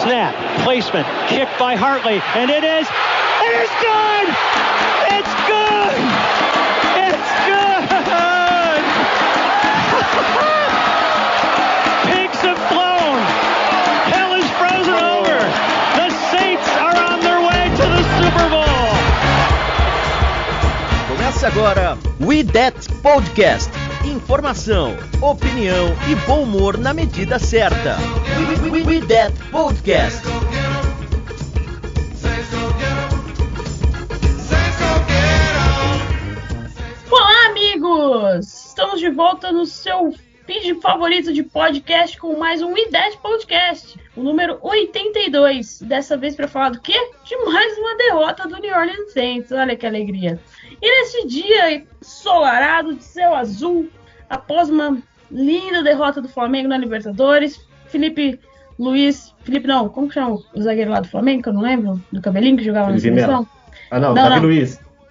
Snap, placement, kick by Hartley, and it is good! It's good! It's good! Pigs have flown! Hell is frozen over! The Saints are on their way to the Super Bowl! Começa agora We That Podcast. Informação, opinião e bom humor na medida certa. We That Podcast. Olá, amigos! Estamos de volta no seu feed favorito de podcast com mais um We That Podcast, o número 82. Dessa vez para falar do quê? De mais uma derrota do New Orleans Saints. Olha que alegria! E nesse dia ensolarado de céu azul, após uma linda derrota do Flamengo na Libertadores, Felipe não, como que chama o zagueiro lá do Flamengo, que eu não lembro, do cabelinho que jogava na seleção?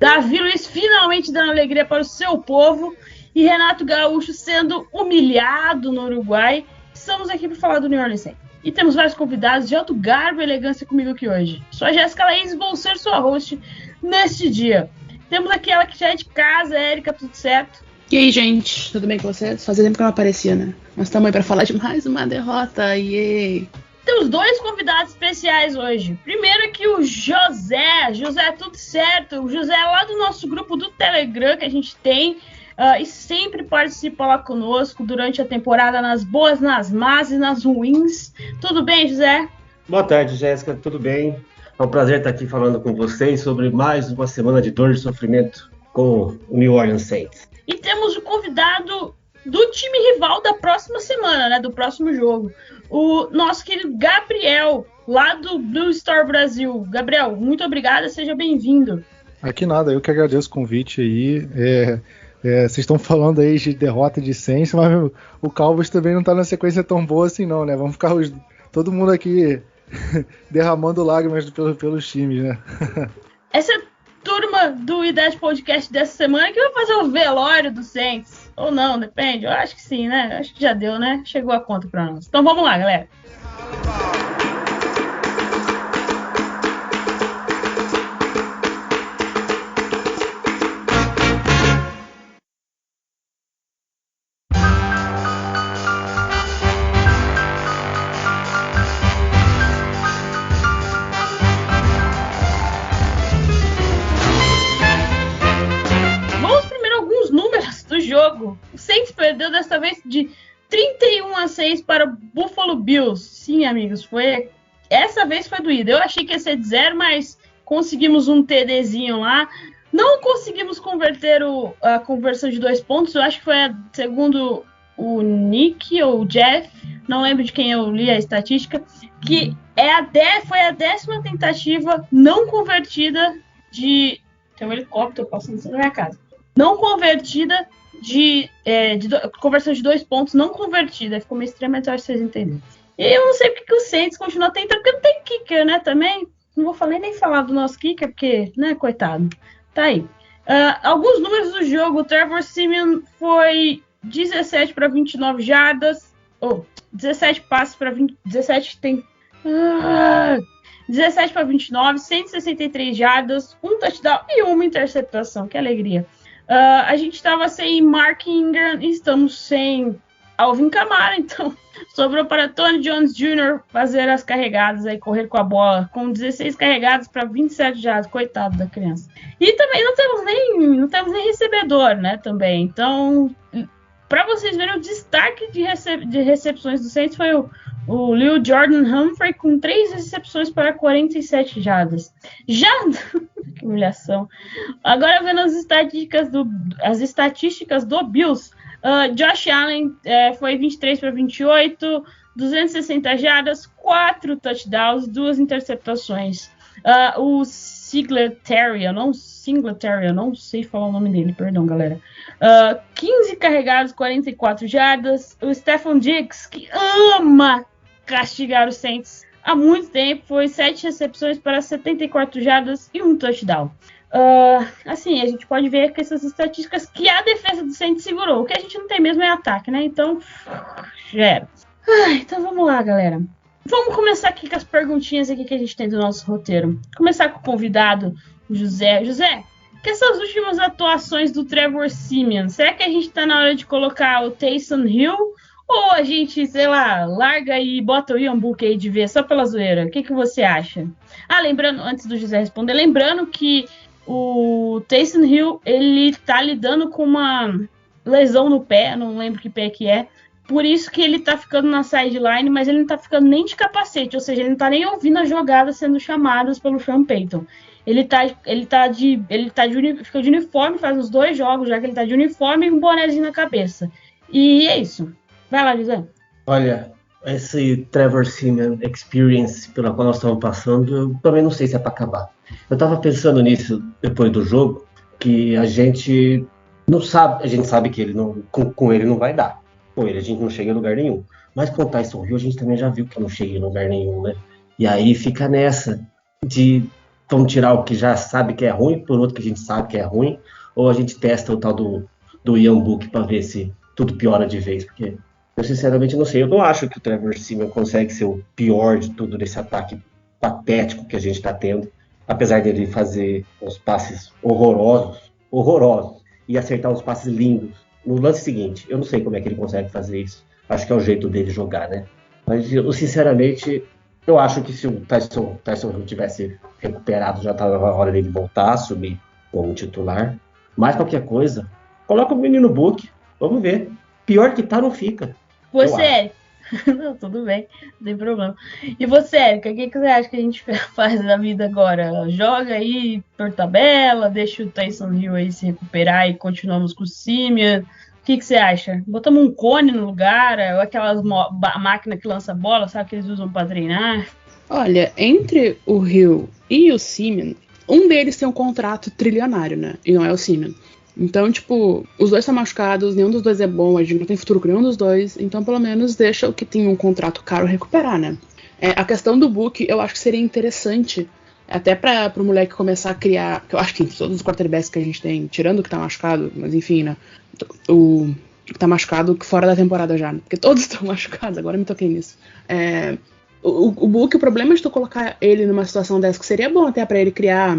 Davi Luiz finalmente dando alegria para o seu povo e Renato Gaúcho sendo humilhado no Uruguai. Estamos aqui para falar do New Orleans Saints. E temos vários convidados de alto garbo e elegância comigo aqui hoje. Sou a Jéssica Laís e vou ser sua host neste dia. Temos aqui ela que já é de casa, Érica, tudo certo? E aí, gente, tudo bem com vocês? Fazia tempo que eu não aparecia, né? Mas estamos aí para falar de mais uma derrota, yay! Temos dois convidados especiais hoje. Primeiro aqui o José. José, tudo certo? O José é lá do nosso grupo do Telegram que a gente tem e sempre participa lá conosco durante a temporada, nas boas, nas más e nas ruins. Tudo bem, José? Boa tarde, Jéssica, tudo bem? É um prazer estar aqui falando com vocês sobre mais uma semana de dor e sofrimento com o New Orleans Saints. E temos o convidado do time rival da próxima semana, né, do próximo jogo, o nosso querido Gabriel, lá do Blue Store Brasil. Gabriel, muito obrigada, seja bem-vindo. Aqui nada, eu que agradeço o convite aí. Vocês estão falando aí de derrota de Saints, mas o Cowboys também não tá na sequência tão boa assim não, né? Vamos ficar todo mundo aqui derramando lágrimas pelos times, né? Essa turma do IDET Podcast dessa semana que vai fazer o velório do Saints. Ou não, depende. Eu acho que sim, né? Acho que já deu, né? Chegou a conta pra nós. Então vamos lá, galera. Jogo. O Saints perdeu dessa vez de 31-6 para o Buffalo Bills. Sim, amigos, essa vez foi doída. Eu achei que ia ser de 0, mas conseguimos um TDzinho lá. Não conseguimos converter a conversão de 2 pontos. Eu acho que foi segundo o Nick ou o Jeff, não lembro de quem eu li a estatística, que foi a 10ª tentativa não convertida de... Tem um helicóptero passando na minha casa. Não convertida de conversão de 2 pontos não convertida. Ficou meio estranho, mas eu acho que vocês entenderam. E eu não sei porque o Saints continua tentando, porque não tem kicker, né, também. Não vou nem falar do nosso kicker, porque, né, coitado. Tá aí. Alguns números do jogo. O Trevor Siemian foi 17 para 29 jardas. 17 passes para 20... 17 para 29, 163 jardas, um touchdown e uma interceptação. Que alegria. A gente estava sem Mark Ingram e estamos sem Alvin Kamara, então sobrou para Tony Jones Jr. fazer as carregadas, aí correr com a bola, com 16 carregadas para 27 jardas, coitado da criança. E também não temos nem recebedor, né, também. Então, para vocês verem o destaque de recepções do Saints foi o Lil Jordan Humphrey com 3 recepções para 47 jardas. Que humilhação. Agora vendo as estatísticas do Bills. Josh Allen foi 23 para 28, 260 jardas, 4 touchdowns, 2 interceptações. O Singletary, eu não sei falar o nome dele, perdão, galera. 15 carregados, 44 jardas. O Stephon Diggs, que ama castigar os Saints, há muito tempo. Foi 7 recepções para 74 jardas e um touchdown. Assim, a gente pode ver que essas estatísticas que a defesa do Saints segurou. O que a gente não tem mesmo é ataque, né? Então, já era. Então vamos lá, galera. Vamos começar aqui com as perguntinhas aqui que a gente tem do nosso roteiro. Começar com o convidado, o José. José, que essas últimas atuações do Trevor Siemian, será que a gente tá na hora de colocar o Taysom Hill? Ou a gente, sei lá, larga e bota o Ian Book aí de ver só pela zoeira? O que você acha? Lembrando, antes do José responder, lembrando que o Taysom Hill, ele tá lidando com uma lesão no pé, não lembro que pé que é, por isso que ele tá ficando na sideline, mas ele não tá ficando nem de capacete, ou seja, ele não tá nem ouvindo as jogadas sendo chamadas pelo Sean Payton. Ele fica de uniforme, faz os 2 jogos, já que ele tá de uniforme e um bonézinho na cabeça. E é isso. Vai lá, José. Olha, esse Trevor Siemian Experience pela qual nós estamos passando, eu também não sei se é para acabar. Eu estava pensando nisso depois do jogo, que a gente não sabe, a gente sabe que ele não, com ele não vai dar. Com ele a gente não chega em lugar nenhum. Mas com o Taysom Hill a gente também já viu que não chega em lugar nenhum, né? E aí fica nessa de vamos tirar o que já sabe que é ruim por outro que a gente sabe que é ruim, ou a gente testa o tal do Ian Book para ver se tudo piora de vez, porque eu sinceramente não sei. Eu não acho que o Trevor Siemian consegue ser o pior de tudo desse ataque patético que a gente está tendo, apesar dele fazer uns passes horrorosos, e acertar uns passes lindos. No lance seguinte, eu não sei como é que ele consegue fazer isso. Acho que é o jeito dele jogar, né? Mas eu, sinceramente, eu acho que se o Taysom Hill tivesse recuperado, já estava na hora dele voltar a assumir como titular. Mas qualquer coisa, coloca o menino Book, vamos ver. Pior que tá, não fica. Você, Érica. Não, tudo bem, não tem problema. E você, Érica, o que você acha que a gente faz da vida agora? Joga aí por tabela, deixa o Taysom Hill aí se recuperar e continuamos com o Siemian. O que você acha? Botamos um cone no lugar, ou aquelas máquinas que lança bola, sabe, que eles usam para treinar? Olha, entre o Hill e o Siemian, um deles tem um contrato trilionário, né? E não é o Siemian. Então, tipo, os dois estão machucados, nenhum dos dois é bom, a gente não tem futuro com nenhum dos dois, então pelo menos deixa o que tem um contrato caro recuperar, né? A questão do Book, eu acho que seria interessante, até para o moleque começar a criar, que eu acho que todos os quarterbacks que a gente tem, tirando o que tá machucado, mas enfim, né? O que tá machucado fora da temporada já, né? Porque todos estão machucados, agora eu me toquei nisso. O Book, o problema de tu colocar ele numa situação dessa, que seria bom até para ele criar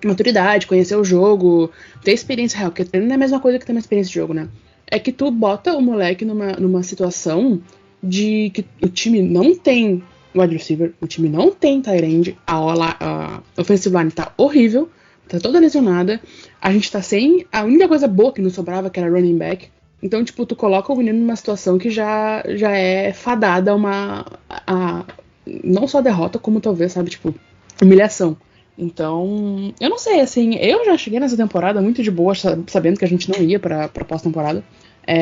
maturidade, conhecer o jogo, ter experiência real, porque treino não é a mesma coisa que ter uma experiência de jogo, né? É que tu bota o moleque numa situação de que o time não tem wide receiver, o time não tem tight end, a offensive line tá horrível, tá toda lesionada, a gente tá sem a única coisa boa que nos sobrava, que era running back. Então, tipo, tu coloca o menino numa situação que já é fadada a não só derrota, como talvez, sabe, tipo, humilhação. Então, eu não sei, assim, eu já cheguei nessa temporada muito de boa, sabendo que a gente não ia pra pós-temporada.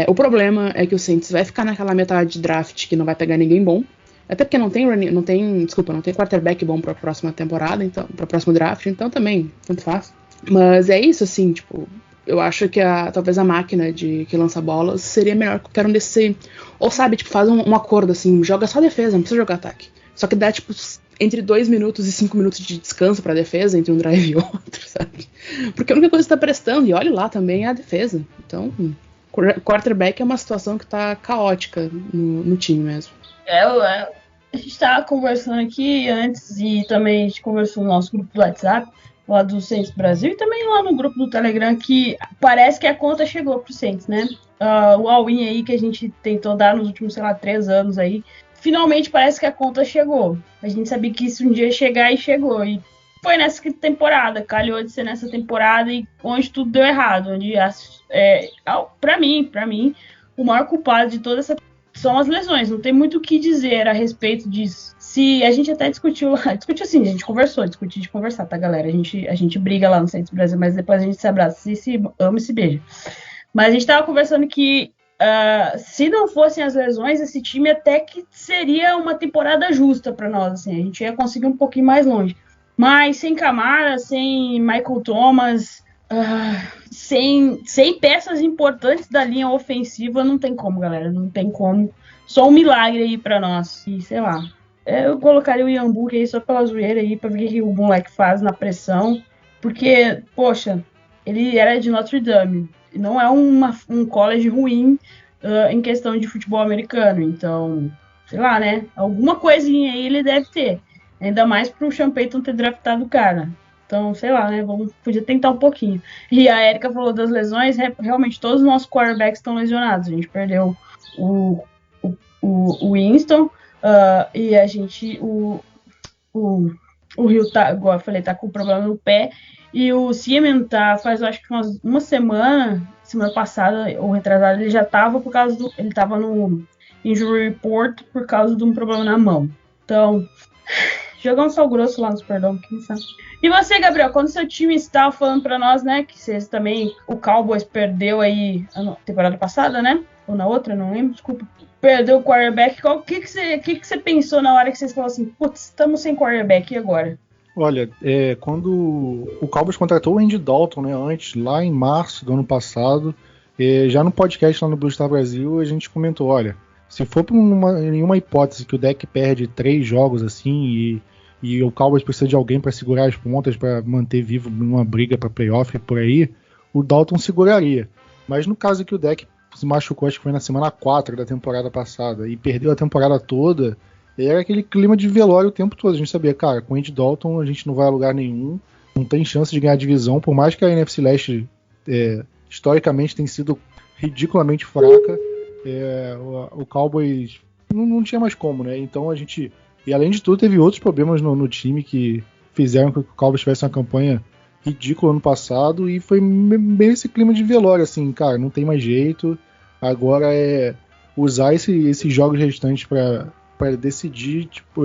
O problema é que o Saints vai ficar naquela metade de draft que não vai pegar ninguém bom. Até porque não tem quarterback bom pra próxima temporada, então, pra próximo draft, então também, tanto faz. Mas é isso, assim, tipo, eu acho que talvez a máquina que lança bolas seria melhor que qualquer um desse. Ou sabe, tipo, faz um acordo, assim, joga só defesa, não precisa jogar ataque. Só que dá, tipo, entre 2 minutos e 5 minutos de descanso pra defesa, entre um drive e outro, sabe? Porque a única coisa que tá prestando, e olha lá também, é a defesa. Então, quarterback é uma situação que tá caótica no time mesmo. A gente tava conversando aqui antes, e também a gente conversou no nosso grupo do WhatsApp, lá do Saints Brasil, e também lá no grupo do Telegram, que parece que a conta chegou pro Saints, né? O all-in aí que a gente tentou dar nos últimos, 3 anos aí, finalmente parece que a conta chegou. A gente sabia que isso um dia ia chegar e chegou. E foi nessa temporada, calhou de ser nessa temporada e onde tudo deu errado. Onde, pra mim, o maior culpado de toda essa são as lesões. Não tem muito o que dizer a respeito disso. Se a gente até discutiu assim, a gente conversou, discutiu de conversar, tá, galera? A gente briga lá no Saints Brasil, mas depois a gente se abraça, se ama e se beija. Mas a gente tava conversando que se não fossem as lesões, esse time até que seria uma temporada justa para nós, assim, a gente ia conseguir um pouquinho mais longe. Mas sem Kamara, sem Michael Thomas, sem peças importantes da linha ofensiva, não tem como, galera, não tem como. Só um milagre aí para nós. E sei lá. Eu colocaria o Ian Book aí só pela zoeira aí, pra ver o que o moleque faz na pressão. Porque, poxa, ele era de Notre Dame. E não é um college ruim em questão de futebol americano. Então, sei lá, né? Alguma coisinha aí ele deve ter. Ainda mais pro Sean Payton ter draftado o cara. Então, sei lá, né? Podia tentar um pouquinho. E a Erika falou das lesões. Realmente, todos os nossos quarterbacks estão lesionados. A gente perdeu o Winston. E a gente... O Hill tá, igual eu falei, tá com problema no pé. E o Seaman faz, eu acho que uma semana passada, ou retrasada, ele já tava ele tava no injury report por causa de um problema na mão. Então, jogar um sal grosso lá no Superdome, quem sabe. E você, Gabriel, quando seu time estava falando pra nós, né, que vocês também, o Cowboys perdeu aí a temporada passada, né? Ou na outra, não lembro, desculpa. Perdeu o quarterback. O que você pensou na hora que vocês falaram assim, putz, estamos sem quarterback, e agora? Olha, quando o Cowboys contratou o Andy Dalton, né, antes, lá em março do ano passado, já no podcast lá no Blue Star Brasil, a gente comentou, olha, se for por nenhuma hipótese que o deck perde 3 jogos assim e o Cowboys precisa de alguém para segurar as pontas, para manter vivo numa briga para playoff por aí, o Dalton seguraria. Mas no caso que o deck se machucou, acho que foi na semana 4 da temporada passada, e perdeu a temporada toda, era aquele clima de velório o tempo todo. A gente sabia, cara, com o Andy Dalton a gente não vai a lugar nenhum, não tem chance de ganhar a divisão, por mais que a NFC Leste historicamente tem sido ridiculamente fraca, o Cowboys não tinha mais como, né? Então a gente... E além de tudo, teve outros problemas no time que fizeram com que o Cowboys tivesse uma campanha ridícula ano passado, e foi meio esse clima de velório, assim, cara, não tem mais jeito, agora é usar esses jogos restantes para decidir, tipo,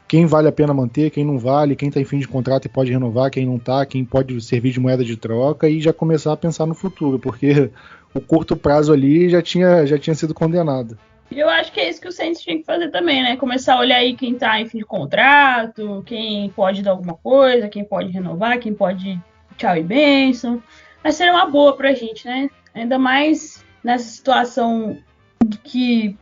quem vale a pena manter, quem não vale, quem tá em fim de contrato e pode renovar, quem não tá, quem pode servir de moeda de troca, e já começar a pensar no futuro, porque o curto prazo ali já tinha sido condenado. E eu acho que é isso que o Saints tinha que fazer também, né? Começar a olhar aí quem tá em fim de contrato, quem pode dar alguma coisa, quem pode renovar, quem pode tchau e bênção. Vai ser uma boa pra gente, né? Ainda mais nessa situação que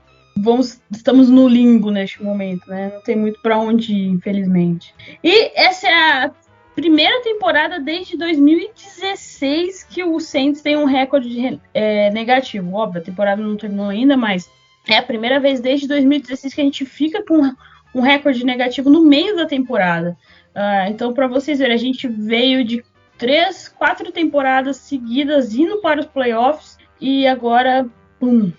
estamos no limbo neste momento, né? Não tem muito pra onde ir, infelizmente. E essa é a primeira temporada desde 2016 que o Saints tem um recorde negativo. Óbvio, a temporada não terminou ainda, mas é a primeira vez desde 2016 que a gente fica com um recorde negativo no meio da temporada. Então, para vocês verem, a gente veio de 4 temporadas seguidas indo para os playoffs e agora, pum.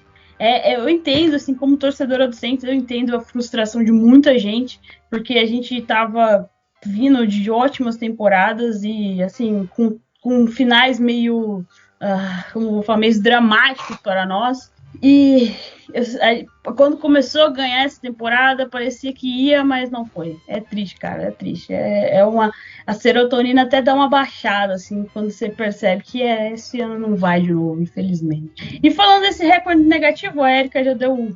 Eu entendo, assim, como torcedora do Saints, eu entendo a frustração de muita gente, porque a gente estava vindo de ótimas temporadas e, assim, com finais meio, como vou falar, meio dramáticos para nós. E quando começou a ganhar essa temporada, parecia que ia, mas não foi. É triste, cara, é triste. A serotonina até dá uma baixada, assim, quando você percebe que esse ano não vai de novo, infelizmente. E falando desse recorde negativo, a Erika já deu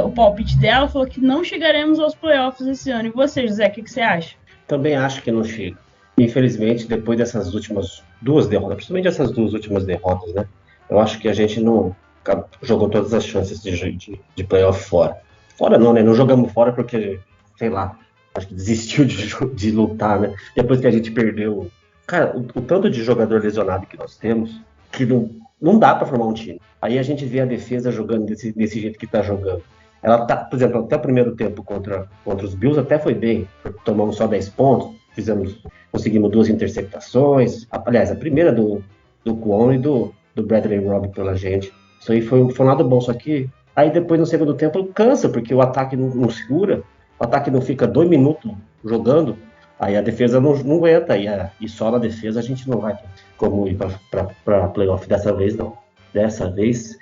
o palpite dela, falou que não chegaremos aos playoffs esse ano. E você, José, o que você acha? Também acho que não chega. Infelizmente, depois dessas últimas 2 derrotas, principalmente essas 2 últimas derrotas, né? Eu acho que a gente não jogou todas as chances de playoff fora. Fora não, né? Não jogamos fora porque, sei lá, acho que desistiu de lutar, né? Depois que a gente perdeu... Cara, o tanto de jogador lesionado que nós temos, que não dá pra formar um time. Aí a gente vê a defesa jogando desse jeito que tá jogando. Ela tá, por exemplo, até o primeiro tempo contra os Bills até foi bem. Tomamos só 10 pontos, conseguimos 2 interceptações. Aliás, a primeira do Kwon e do Bradley Roby pela gente. Isso aí foi um lado bom, só que aí depois no segundo tempo cansa, porque o ataque não segura, o ataque não fica 2 minutos jogando, aí a defesa não aguenta, e só na defesa a gente não vai como ir para playoff dessa vez, não. Dessa vez,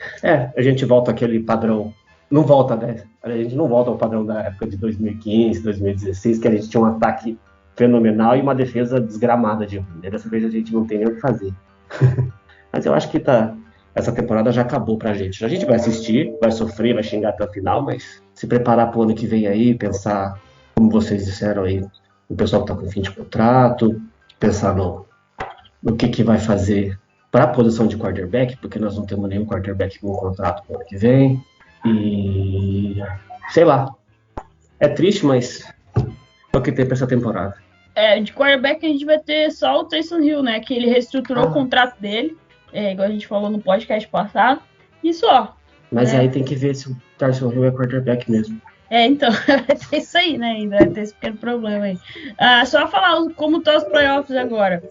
a gente volta àquele padrão, não volta, né? A gente não volta ao padrão da época de 2015, 2016, que a gente tinha um ataque fenomenal e uma defesa desgramada de ruim. Dessa vez a gente não tem nem o que fazer. Mas eu acho que essa temporada já acabou pra gente. A gente vai assistir, vai sofrer, vai xingar até o final, mas se preparar pro ano que vem aí, pensar, como vocês disseram aí, o pessoal que tá com fim de contrato, pensar no que vai fazer para a posição de quarterback, porque nós não temos nenhum quarterback com contrato pro ano que vem. E sei lá, É triste, mas é o que tem pra essa temporada. De quarterback a gente vai ter só o Taysom Hill, né? Que ele reestruturou o contrato dele, igual a gente falou no podcast passado, e só. Mas aí tem que ver se o Taysom Hill é quarterback mesmo. Então, é isso aí, né? Ainda vai ter esse pequeno problema aí. Só falar como estão os playoffs agora.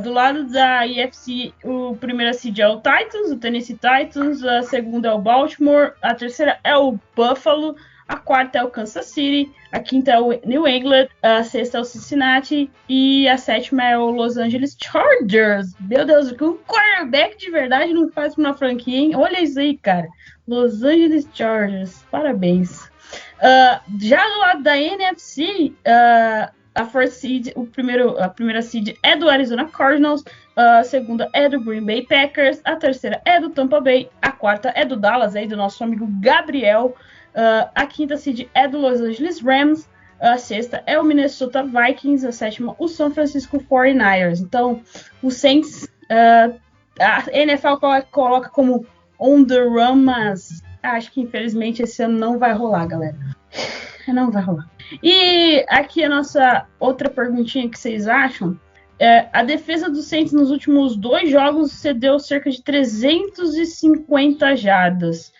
Do lado da EFC, o primeiro seed é o Titans, o Tennessee Titans, a segunda é o Baltimore, a terceira é o Buffalo, a quarta é o Kansas City, a quinta é o New England, a sexta é o Cincinnati e a sétima é o Los Angeles Chargers. Meu Deus, o que um quarterback de verdade não faz pra uma franquia, hein? Olha isso aí, cara. Los Angeles Chargers, parabéns. Já do lado da NFC, a first seed, a primeira seed é do Arizona Cardinals, a segunda é do Green Bay Packers, a terceira é do Tampa Bay, a quarta é do Dallas, aí do nosso amigo Gabriel, a quinta seed é do Los Angeles Rams, a sexta é o Minnesota Vikings, a sétima o San Francisco 49ers. Então, o Saints, a NFL coloca como on the run, mas acho que infelizmente esse ano não vai rolar, galera. Não vai rolar. E aqui a nossa outra perguntinha que vocês acham. A defesa do Saints nos últimos 2 jogos cedeu cerca de 350 jardas.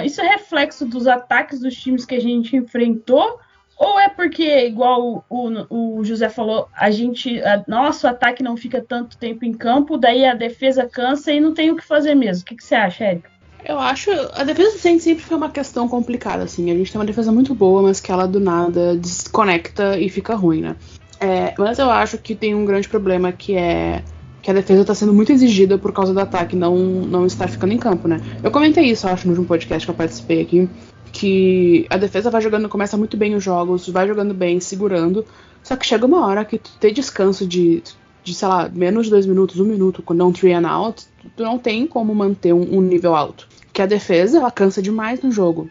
Isso é reflexo dos ataques dos times que a gente enfrentou? Ou é porque, igual o José falou, nosso ataque não fica tanto tempo em campo, daí a defesa cansa e não tem o que fazer mesmo? O que você acha, Érica? Eu acho, a defesa do Saints sempre foi uma questão complicada, assim, a gente tem uma defesa muito boa, mas que ela do nada desconecta e fica ruim, né? Mas eu acho que tem um grande problema que é que a defesa está sendo muito exigida por causa do ataque não estar ficando em campo, né? Eu comentei isso, eu acho, no último podcast que eu participei aqui, que a defesa começa muito bem os jogos, vai jogando bem, segurando, só que chega uma hora que tu ter descanso de sei lá, menos de 2 minutos, 1 minuto, quando é um 3 and out, tu não tem como manter um nível alto. Que a defesa, ela cansa demais no jogo.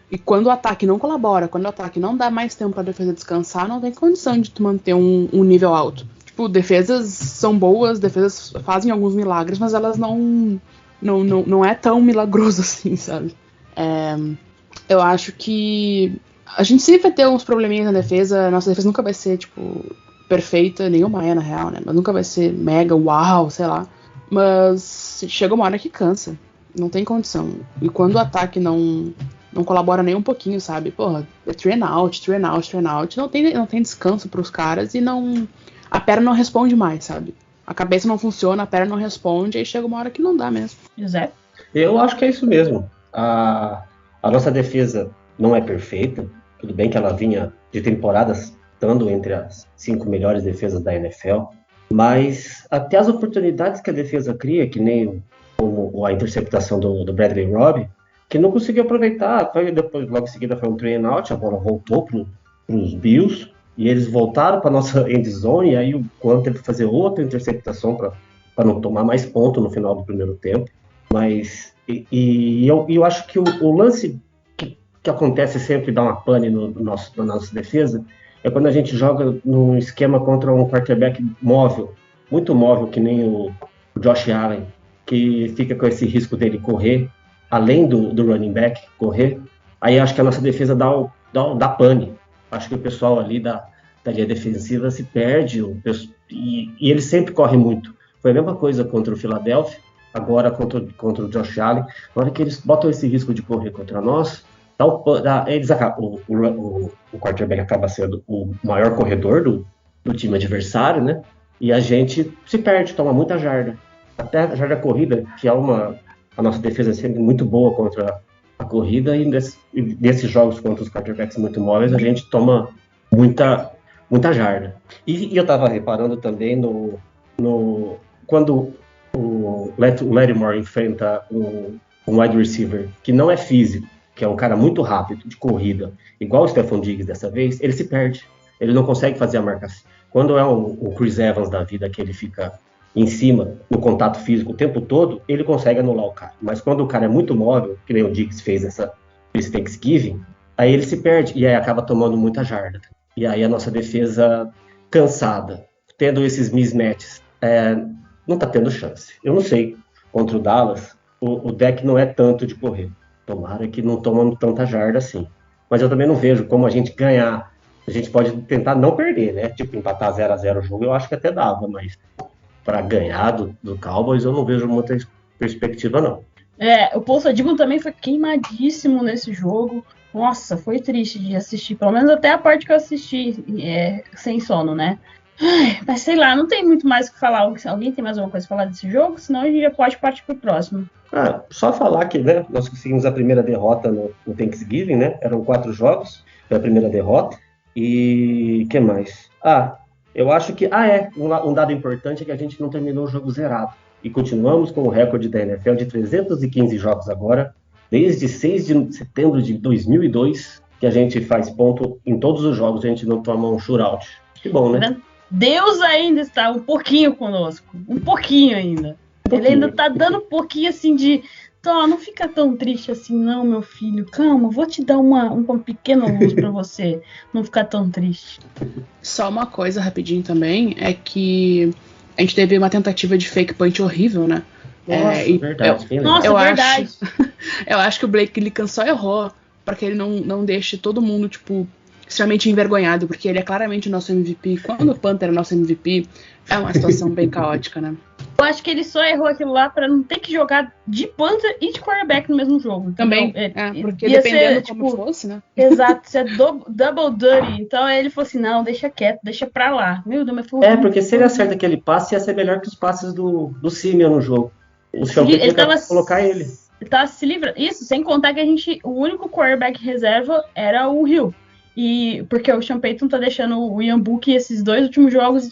E quando o ataque não colabora, quando o ataque não dá mais tempo pra defesa descansar, não tem condição de tu manter um nível alto. Tipo, defesas são boas, defesas fazem alguns milagres, mas elas não é tão milagroso assim, sabe? Eu acho que a gente sempre vai ter uns probleminhas na defesa, nossa defesa nunca vai ser, tipo, perfeita, nenhuma na real, né? Mas nunca vai ser mega, uau, sei lá. Mas chega uma hora que cansa. Não tem condição. E quando o ataque não colabora nem um pouquinho, sabe? Porra, é 3 and out. Não tem descanso pros caras e a perna não responde mais, sabe? A cabeça não funciona, a perna não responde, aí chega uma hora que não dá mesmo. José? Eu acho que é isso mesmo. A nossa defesa não é perfeita. Tudo bem que ela vinha de temporadas estando entre as 5 melhores defesas da NFL, mas até as oportunidades que a defesa cria, que nem como a interceptação do Bradley Roby, que não conseguiu aproveitar, depois logo em seguida foi um 3 and out, a bola voltou para os Bills, e eles voltaram para a nossa end zone, e aí o Quan teve que fazer outra interceptação para não tomar mais ponto no final do primeiro tempo. Mas eu acho que o lance que acontece sempre, dá uma pane na nossa defesa, é quando a gente joga num esquema contra um quarterback móvel, muito móvel, que nem o Josh Allen, que fica com esse risco dele correr, além do running back correr. Aí acho que a nossa defesa dá pane. Acho que o pessoal ali da linha defensiva se perde, e ele sempre corre muito. Foi a mesma coisa contra o Philadelphia, agora contra o Josh Allen. Na hora que eles botam esse risco de correr contra nós, o quarterback acaba sendo o maior corredor do time adversário, né? E a gente se perde, toma muita jarda. Até a jarda corrida, que é a nossa defesa é sempre muito boa contra a corrida, e nesses jogos contra os quarterbacks muito móveis, a gente toma muita jarda. E eu estava reparando também quando o Lattimore enfrenta um wide receiver que não é físico, que é um cara muito rápido, de corrida, igual o Stephon Diggs dessa vez, ele se perde. Ele não consegue fazer a marcação. Quando é o Chris Evans da vida, que ele fica em cima, no contato físico o tempo todo, ele consegue anular o cara. Mas quando o cara é muito móvel, que nem o Diggs fez esse Thanksgiving, aí ele se perde e aí acaba tomando muita jarda. E aí a nossa defesa cansada, tendo esses mismatches, não tá tendo chance. Eu não sei, contra o Dallas, o deck não é tanto de correr. Tomara que não tomando tanta jarda assim. mas eu também não vejo como a gente ganhar. A gente pode tentar não perder, né? Tipo, empatar 0-0 o jogo, eu acho que até dava, mas para ganhar do Cowboys eu não vejo muita perspectiva, não. O Paul Sodigon também foi queimadíssimo nesse jogo. Nossa, foi triste de assistir, pelo menos até a parte que eu assisti sem sono, né? Mas sei lá, não tem muito mais o que falar. Alguém tem mais alguma coisa pra falar desse jogo? Senão a gente já pode partir pro próximo. Só falar que, né, nós conseguimos a primeira derrota no Thanksgiving, né? Eram 4 jogos, foi a primeira derrota. E o que mais? Eu acho que... um dado importante é que a gente não terminou o jogo zerado. E continuamos com o recorde da NFL de 315 jogos agora, desde 6 de setembro de 2002, que a gente faz ponto em todos os jogos, a gente não toma um shootout. Que bom, né? Deus ainda está um pouquinho conosco. Um pouquinho ainda. Ele ainda tá dando um pouquinho assim de... não fica tão triste assim não, meu filho. Calma, vou te dar uma pequena luz pra você não ficar tão triste. Só uma coisa rapidinho também, é que a gente teve uma tentativa de fake punch horrível, né? Verdade. Verdade. Eu acho que o Blake Gillikin só errou para que ele não deixe todo mundo, tipo, extremamente envergonhado, porque ele é claramente o nosso MVP. Quando o Panther é nosso MVP, é uma situação bem caótica, né? Eu acho que ele só errou aquilo lá pra não ter que jogar de Panther e de quarterback no mesmo jogo. Também, porque dependendo como fosse, né? Exato, isso é double dirty. Então aí ele falou assim, não, deixa quieto, deixa pra lá. Meu Deus, mas foi porque se ele acerta aquele passe, ia ser melhor que os passes do Simeon no jogo. O Champagne ele tava colocar ele. Ele tava se livrando. Isso, sem contar que o único quarterback reserva era o Hill. E porque o Sean Payton tá deixando o Ian Book esses 2 últimos jogos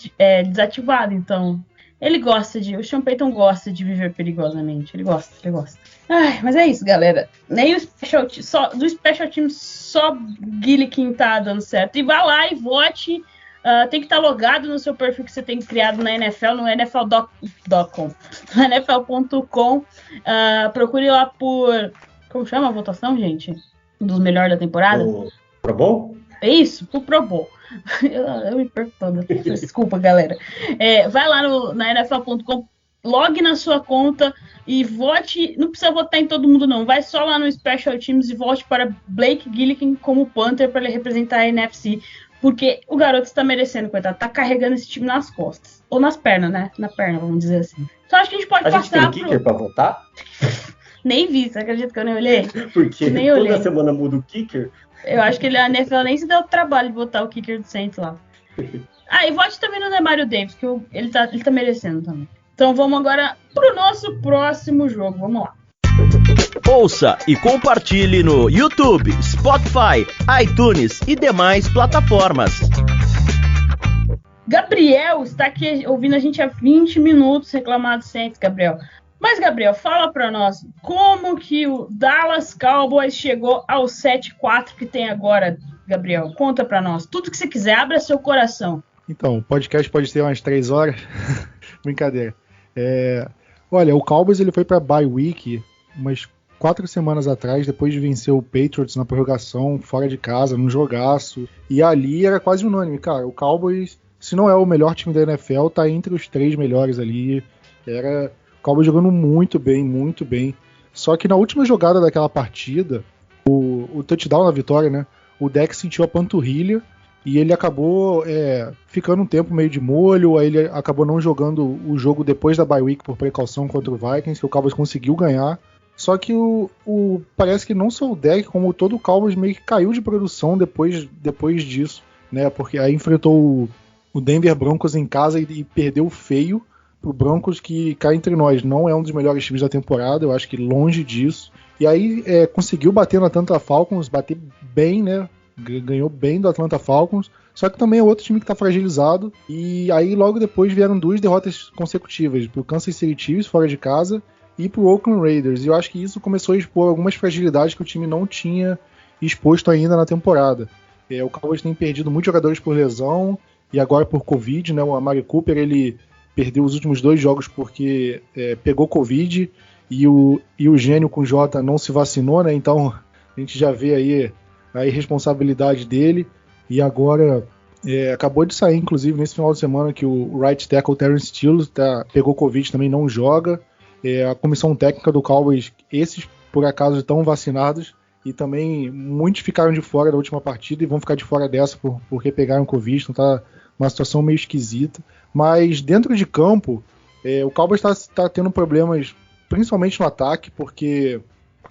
desativado, então o Sean Payton gosta de viver perigosamente, ele gosta. Mas é isso, galera, nem do Special Team só Gillikin tá dando certo, e vá lá e vote, tem que estar logado no seu perfil que você tem criado na NFL, no NFL.com, no NFL.com, procure lá por, como chama a votação, gente? Um dos melhores da temporada? Pro Bowl? É isso, pro Pro Bowl. Eu me perco toda. Desculpa, galera. Vai lá na NFL.com, logue na sua conta e vote. Não precisa votar em todo mundo, não. Vai só lá no Special Teams e vote para Blake Gillikin como Panther para ele representar a NFC. Porque o garoto está merecendo, coitado. Tá carregando esse time nas costas. Ou nas pernas, né? Na perna, vamos dizer assim. Então acho que a gente pode passar. A gente tem kicker pra votar? Nem vi, você acredita que eu nem olhei? Porque toda semana muda o kicker. Eu acho que a NFL nem se deu o trabalho de botar o kicker do Saints lá. E vote também no Demario Davis, que ele tá merecendo também. Então vamos agora pro nosso próximo jogo. Vamos lá. Ouça e compartilhe no YouTube, Spotify, iTunes e demais plataformas. Gabriel está aqui ouvindo a gente há 20 minutos reclamar do Saints, Gabriel. Mas, Gabriel, fala pra nós, como que o Dallas Cowboys chegou ao 7-4 que tem agora, Gabriel? Conta pra nós. Tudo que você quiser, abra seu coração. Então, o podcast pode ter umas 3 horas. Brincadeira. Olha, o Cowboys ele foi pra bye week umas 4 semanas atrás, depois de vencer o Patriots na prorrogação, fora de casa, num jogaço. E ali era quase unânime, cara. O Cowboys, se não é o melhor time da NFL, tá entre os 3 melhores ali. Era... O Cowboys jogando muito bem. Só que na última jogada daquela partida, o touchdown na vitória, né? O Dak sentiu a panturrilha e ele acabou ficando um tempo meio de molho. Aí ele acabou não jogando o jogo depois da bye week por precaução contra o Vikings, que o Cowboys conseguiu ganhar. Só que parece que não só o Dak, como todo o Cowboys meio que caiu de produção depois disso, né? Porque aí enfrentou o Denver Broncos em casa e perdeu feio. O Broncos, que cá entre nós não é um dos melhores times da temporada, eu acho que longe disso. E aí conseguiu bater no Atlanta Falcons, bater bem, né? Ganhou bem do Atlanta Falcons, só que também é outro time que está fragilizado. E aí logo depois vieram 2 derrotas consecutivas, pro Kansas City Chiefs fora de casa e pro Oakland Raiders. E eu acho que isso começou a expor algumas fragilidades que o time não tinha exposto ainda na temporada. O Cowboys tem perdido muitos jogadores por lesão e agora por Covid, né? O Amari Cooper, ele perdeu os últimos 2 jogos porque pegou Covid e o gênio com J não se vacinou, né? Então a gente já vê aí a irresponsabilidade dele. E agora acabou de sair, inclusive, nesse final de semana, que o right tackle Terrence Steele pegou Covid, também não joga. A comissão técnica do Cowboys, esses por acaso estão vacinados, e também muitos ficaram de fora da última partida e vão ficar de fora dessa porque pegaram Covid, então tá uma situação meio esquisita. Mas dentro de campo, o Cowboys está tendo problemas, principalmente no ataque, porque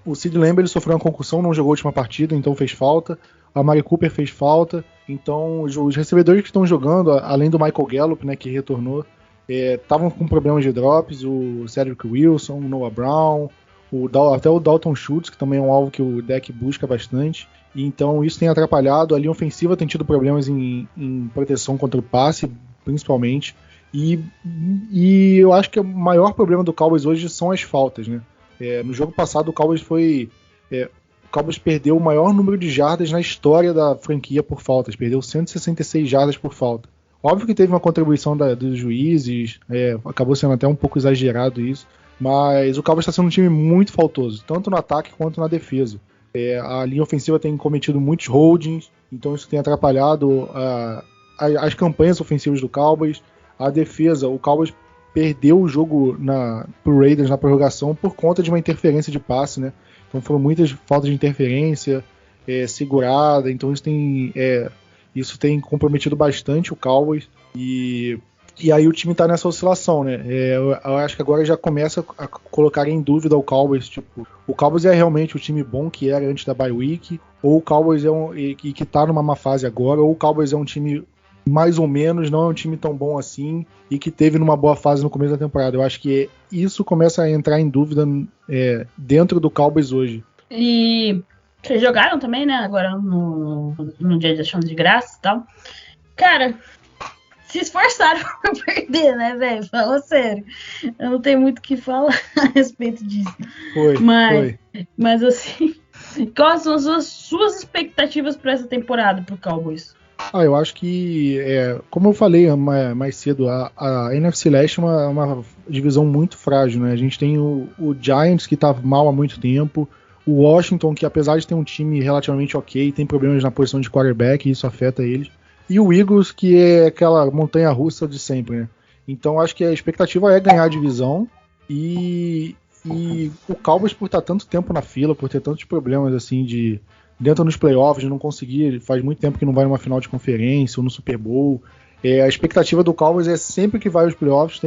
o Sid Lamb ele sofreu uma concussão, não jogou a última partida, então fez falta. A Mari Cooper fez falta. Então os recebedores que estão jogando, além do Michael Gallup, né, que retornou, estavam com problemas de drops. O Cedric Wilson, o Noah Brown, até o Dalton Schultz, que também é um alvo que o deck busca bastante. Então isso tem atrapalhado. A linha ofensiva tem tido problemas em proteção contra o passe, principalmente. E eu acho que o maior problema do Cowboys hoje são as faltas, né? No jogo passado o Cowboys perdeu o maior número de jardas na história da franquia por faltas. Perdeu 166 jardas por falta. Óbvio que teve uma contribuição dos juízes, acabou sendo até um pouco exagerado isso, mas o Cowboys está sendo um time muito faltoso, tanto no ataque quanto na defesa. A linha ofensiva tem cometido muitos holdings, então isso tem atrapalhado as campanhas ofensivas do Cowboys. A defesa, o Cowboys perdeu o jogo pro Raiders na prorrogação por conta de uma interferência de passe, né? Então foram muitas faltas de interferência, segurada, então isso tem comprometido bastante o Cowboys, e aí o time está nessa oscilação, né? Eu acho que agora já começa a colocar em dúvida o Cowboys, tipo, o Cowboys é realmente o time bom que era antes da bye week, ou o Cowboys que está numa má fase agora, ou o Cowboys é um time mais ou menos, não é um time tão bom assim, e que teve numa boa fase no começo da temporada. Eu acho que isso começa a entrar em dúvida dentro do Cowboys hoje. E vocês jogaram também, né, agora no dia de ação de graça e tal. Cara, se esforçaram pra perder, né, velho? Fala sério. Eu não tenho muito o que falar a respeito disso. Foi. Mas assim, quais são as suas expectativas para essa temporada pro Cowboys? Eu acho que, como eu falei mais cedo, a NFC Leste é uma divisão muito frágil, né? A gente tem o Giants, que tá mal há muito tempo, o Washington, que apesar de ter um time relativamente ok, tem problemas na posição de quarterback, e isso afeta eles, e o Eagles, que é aquela montanha-russa de sempre, né? Então acho que a expectativa é ganhar a divisão, e o Cowboys, por estar tanto tempo na fila, por ter tantos problemas assim dentro nos playoffs, de não conseguir, faz muito tempo que não vai numa final de conferência ou no Super Bowl. A expectativa do Cowboys é sempre que vai aos playoffs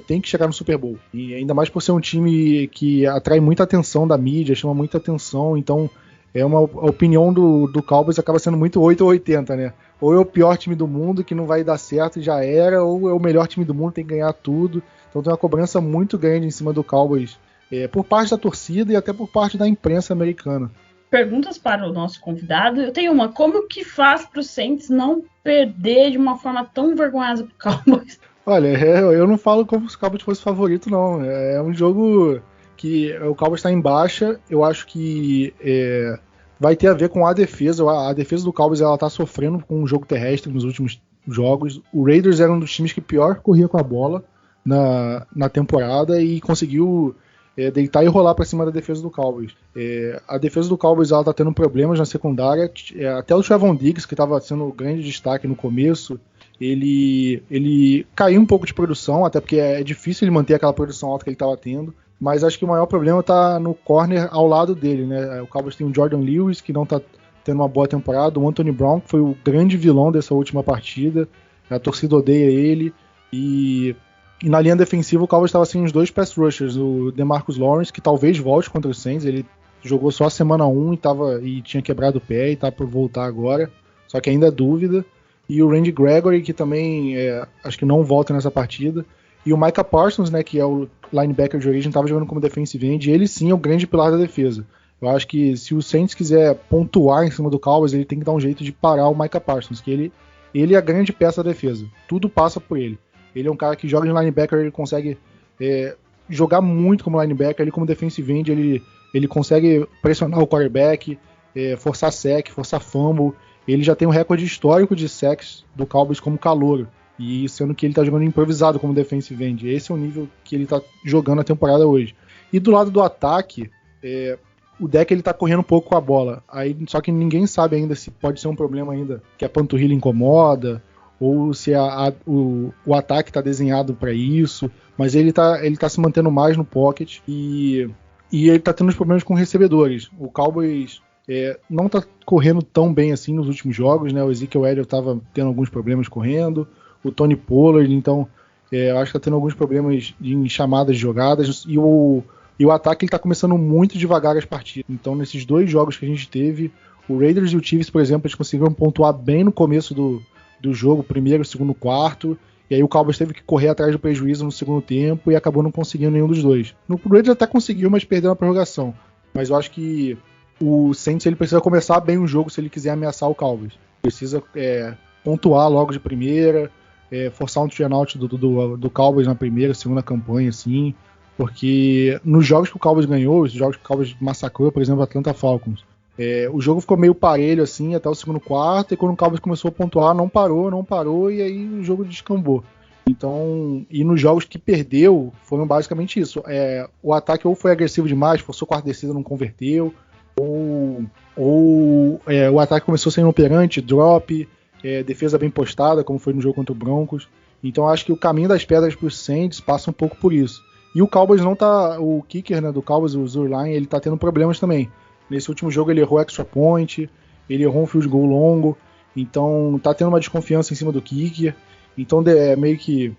tem que chegar no Super Bowl. E ainda mais por ser um time que atrai muita atenção da mídia, chama muita atenção, então a opinião do Cowboys acaba sendo muito 8 ou 80, né? Ou é o pior time do mundo que não vai dar certo e já era, ou é o melhor time do mundo, tem que ganhar tudo. Então tem uma cobrança muito grande em cima do Cowboys, por parte da torcida e até por parte da imprensa americana. Perguntas para o nosso convidado. Eu tenho uma. Como que faz para o Saints não perder de uma forma tão vergonhosa para o Cowboys? Olha, eu não falo como se o Cowboys fosse favorito, não. É um jogo que o Cowboys está em baixa. Eu acho que vai ter a ver com a defesa. A defesa do Cowboys está sofrendo com o jogo terrestre nos últimos jogos. O Raiders era um dos times que pior corria com a bola na temporada e conseguiu deitar e rolar para cima da defesa do Cowboys. A defesa do Cowboys está tendo problemas na secundária. Até o Trevon Diggs, que estava sendo o grande destaque no começo, ele caiu um pouco de produção, até porque é difícil ele manter aquela produção alta que ele estava tendo. Mas acho que o maior problema está no corner ao lado dele, né? O Cowboys tem o Jordan Lewis, que não está tendo uma boa temporada, o Anthony Brown, que foi o grande vilão dessa última partida. A torcida odeia ele. E na linha defensiva o Cowboys estava sem os dois pass rushers, o DeMarcus Lawrence, que talvez volte contra o Saints, ele jogou só a semana 1 e tinha quebrado o pé e tá por voltar agora, só que ainda é dúvida, e o Randy Gregory, que também acho que não volta nessa partida, e o Micah Parsons, né, que é o linebacker de origem, estava jogando como defensive end, e ele sim é o grande pilar da defesa. Eu acho que se o Saints quiser pontuar em cima do Cowboys, ele tem que dar um jeito de parar o Micah Parsons, que ele é a grande peça da defesa, tudo passa por ele. Ele é um cara que joga de linebacker, ele consegue jogar muito como linebacker, ele como defensive end, ele consegue pressionar o quarterback, forçar sack, forçar fumble. Ele já tem um recorde histórico de sacks do Cowboys como calouro, e sendo que ele está jogando improvisado como defensive end. Esse é o nível que ele está jogando a temporada hoje. E do lado do ataque, o deck ele tá correndo um pouco com a bola, só que ninguém sabe ainda se pode ser um problema ainda, que a panturrilha incomoda, ou se o ataque está desenhado para isso, mas ele tá se mantendo mais no pocket e ele está tendo uns problemas com recebedores. O Cowboys não tá correndo tão bem assim nos últimos jogos, né? O Ezekiel Elliott tava tendo alguns problemas correndo, o Tony Pollard, então eu acho que tá tendo alguns problemas em chamadas de jogadas, e o ataque ele tá começando muito devagar as partidas. Então nesses 2 jogos que a gente teve, o Raiders e o Chiefs, por exemplo, eles conseguiram pontuar bem no começo do jogo, primeiro, segundo, quarto, e aí o Cowboys teve que correr atrás do prejuízo no segundo tempo e acabou não conseguindo nenhum dos dois. No Raiders até conseguiu, mas perdeu na prorrogação. Mas eu acho que o Saints ele precisa começar bem o jogo se ele quiser ameaçar o Cowboys. Precisa pontuar logo de primeira, forçar um turnout do Cowboys na primeira, segunda campanha, assim, porque nos jogos que o Cowboys ganhou, os jogos que o Cowboys massacrou, por exemplo, Atlanta Falcons, o jogo ficou meio parelho assim até o segundo quarto, e quando o Cowboys começou a pontuar, não parou, e aí o jogo descambou. Então, e nos jogos que perdeu, foram basicamente isso. O ataque ou foi agressivo demais, forçou quarta descida, não converteu, ou o ataque começou sendo inoperante, drop, defesa bem postada, como foi no jogo contra o Broncos. Então acho que o caminho das pedras para os Saints passa um pouco por isso. E o Cowboys não tá, o kicker, né, do Cowboys, o Zurline, ele tá tendo problemas também. Nesse último jogo ele errou extra point, ele errou um field goal longo, então tá tendo uma desconfiança em cima do kicker. Então meio que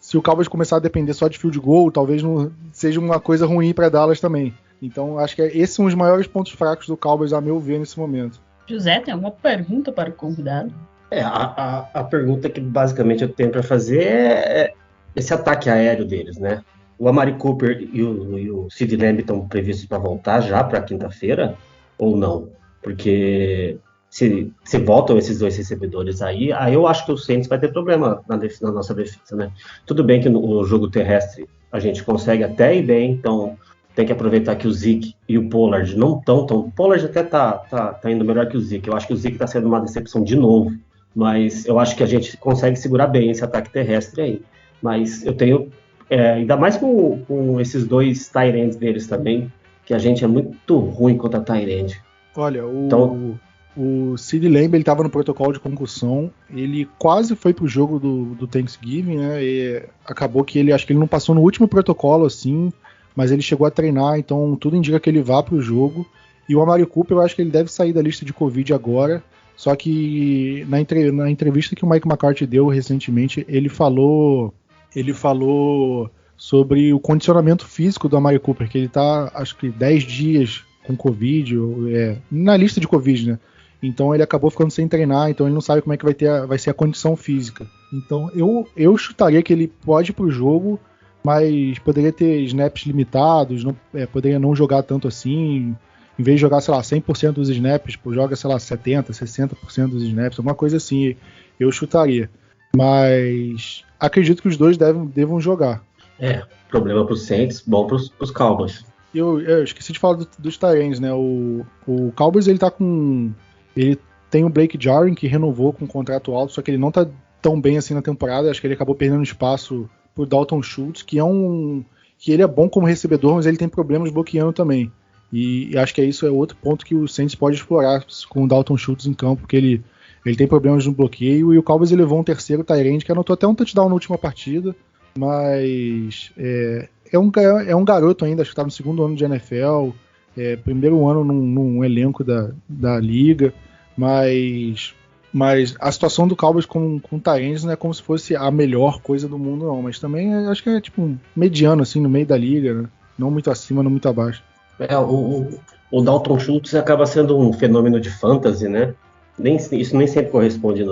se o Cowboys começar a depender só de field goal, talvez não seja uma coisa ruim para Dallas também. Então acho que esses são os maiores pontos fracos do Cowboys, a meu ver, nesse momento. José, tem alguma pergunta para o convidado? A pergunta que basicamente eu tenho para fazer é esse ataque aéreo deles, né? O Amari Cooper e o Sid Lamb estão previstos para voltar já para quinta-feira ou não? Porque se voltam esses 2 recebedores aí eu acho que o Saints vai ter problema na nossa defesa, né? Tudo bem que no jogo terrestre a gente consegue até ir bem, então tem que aproveitar que o Zeke e o Pollard não estão tão... O Pollard até tá indo melhor que o Zeke. Eu acho que o Zeke está sendo uma decepção de novo, mas eu acho que a gente consegue segurar bem esse ataque terrestre aí. Mas eu tenho... ainda mais com esses 2 tight ends deles também, que a gente é muito ruim contra tight end. Olha, o Sid Lamb, ele estava no protocolo de concussão, ele quase foi pro jogo do Thanksgiving, né? E acabou que acho que ele não passou no último protocolo, assim, mas ele chegou a treinar, então tudo indica que ele vá pro jogo. E o Amari Cooper, eu acho que ele deve sair da lista de Covid agora, só que na entrevista que o Mike McCarthy deu recentemente, ele falou sobre o condicionamento físico do Amari Cooper, que ele tá, acho que 10 dias com Covid, na lista de Covid, né? Então ele acabou ficando sem treinar, então ele não sabe como é que vai ser a condição física. Então eu chutaria que ele pode ir pro jogo, mas poderia ter snaps limitados, poderia não jogar tanto assim. Em vez de jogar, sei lá, 100% dos snaps, joga, sei lá, 70%, 60% dos snaps, alguma coisa assim, eu chutaria. Mas acredito que os dois devam jogar. Problema pros Saints, bom pros Cowboys. Eu esqueci de falar dos tight ends, né? O Cowboys, ele tem o Blake Jarwin, que renovou com um contrato alto, só que ele não tá tão bem assim na temporada. Acho que ele acabou perdendo espaço pro Dalton Schultz, que ele é bom como recebedor, mas ele tem problemas bloqueando também. E acho que isso é outro ponto que o Saints pode explorar com o Dalton Schultz em campo, porque ele tem problemas no bloqueio, e o Cowboys levou um terceiro tight end, que anotou até um touchdown na última partida, mas é um garoto ainda, acho que está no 2º ano de NFL, primeiro ano num elenco da liga, mas a situação do Cowboys com tight ends não é como se fosse a melhor coisa do mundo, não, mas também acho que é tipo mediano, assim, no meio da liga, né? Não muito acima, não muito abaixo. O Dalton Schultz acaba sendo um fenômeno de fantasy, né? Isso nem sempre corresponde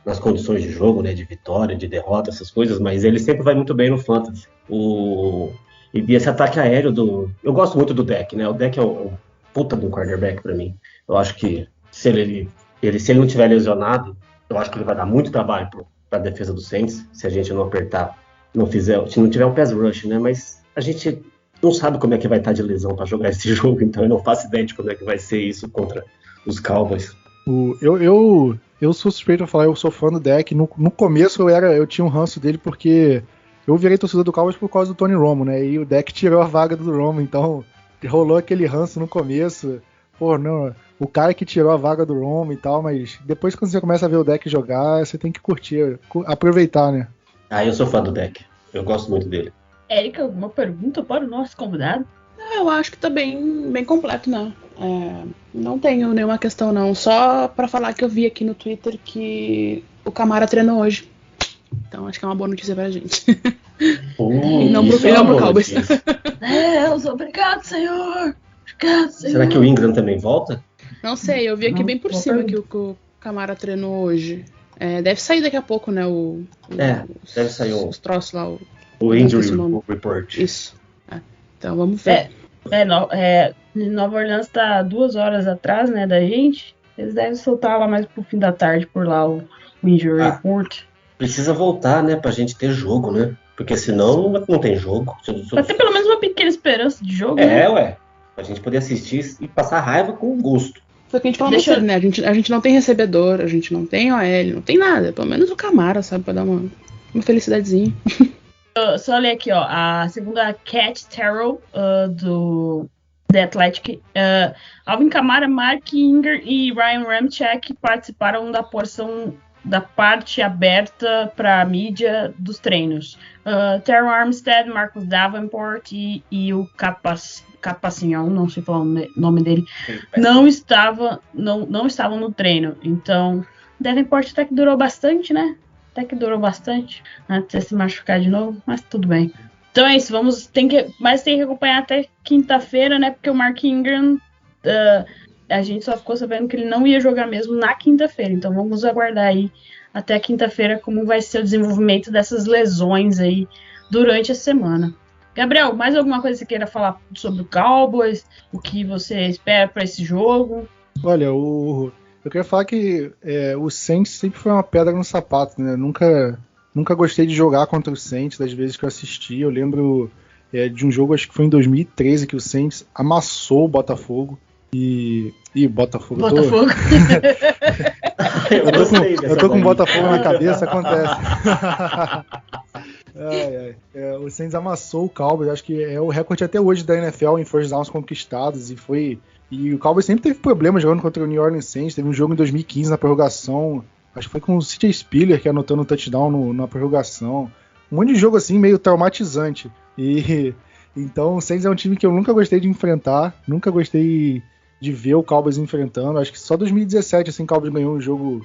nas condições de jogo, né? De vitória, de derrota, essas coisas, mas ele sempre vai muito bem no fantasy. E esse ataque aéreo eu gosto muito do Dak, né? O Dak é um puta de um quarterback pra mim. Eu acho que se ele não tiver lesionado, eu acho que ele vai dar muito trabalho pra defesa do Saints, se a gente não apertar, se não tiver um pass rush, né? Mas a gente não sabe como é que vai estar de lesão para jogar esse jogo, então eu não faço ideia de como é que vai ser isso contra os Cowboys. Eu sou suspeito a falar, eu sou fã do Dak. No começo eu tinha um ranço dele porque eu virei torcedor do Cowboys por causa do Tony Romo, né? E o Dak tirou a vaga do Romo, então rolou aquele ranço no começo. Pô, não, o cara que tirou a vaga do Romo e tal, mas depois quando você começa a ver o Dak jogar, você tem que curtir, aproveitar, né? Eu sou fã do Dak, eu gosto muito dele. Érica, alguma pergunta para o nosso convidado? Eu acho que tá bem completo, né? Não tenho nenhuma questão, não. Só pra falar que eu vi aqui no Twitter que o Camara treinou hoje. Então acho que é uma boa notícia pra gente. E não pro Cowboys. Deus, obrigado, Senhor. Obrigado, Senhor. Será que o Ingram também volta? Não sei, eu vi aqui bem por cima que o Camara treinou hoje. Deve sair daqui a pouco, né? Deve sair os troços lá. O Injury Report. Isso. Então vamos ver. Nova Orleans tá 2 horas atrás, né, da gente. Eles devem soltar lá mais pro fim da tarde por lá o Injury Report. Precisa voltar, né, pra gente ter jogo, né? Porque senão não tem jogo. Pra ter pelo menos uma pequena esperança de jogo, né? Ué. Pra gente poder assistir e passar raiva com gosto. Foi o que a gente falou mais cedo, né? A gente não tem recebedor, a gente não tem OL, não tem nada. Pelo menos o Camara, sabe? Pra dar uma felicidadezinha. Só ler aqui, ó. A segunda Cat Terrell do The Athletic. Alvin Kamara, Mark Ingram e Ryan Ramczyk participaram da parte aberta para mídia dos treinos. Terrell Armstead, Marcus Davenport e o Capacinhão, não sei falar o nome dele, não estavam no treino. Então, Davenport até que durou bastante, né? Até se machucar de novo, mas tudo bem. Então é isso, tem que acompanhar até quinta-feira, né? Porque o Mark Ingram, a gente só ficou sabendo que ele não ia jogar mesmo na quinta-feira. Então vamos aguardar aí até a quinta-feira como vai ser o desenvolvimento dessas lesões aí durante a semana. Gabriel, mais alguma coisa que você queira falar sobre o Cowboys? O que você espera para esse jogo? Olha, eu queria falar que o Saints sempre foi uma pedra no sapato, né? Nunca gostei de jogar contra o Saints, das vezes que eu assisti. Eu lembro de um jogo, acho que foi em 2013, que o Saints amassou o Botafogo. Botafogo. Eu tô com o Botafogo na cabeça, acontece. O Saints amassou o Cowboys, acho que é o recorde até hoje da NFL em first downs conquistados, e o Cowboys sempre teve problemas jogando contra o New Orleans Saints. Teve um jogo em 2015 na prorrogação, acho que foi com o CJ Spiller que anotando um touchdown na prorrogação. Um monte de jogo assim meio traumatizante. Então o Saints é um time que eu nunca gostei de enfrentar, nunca gostei de ver o Cowboys enfrentando. Acho que só 2017 assim, o Cowboys ganhou um jogo.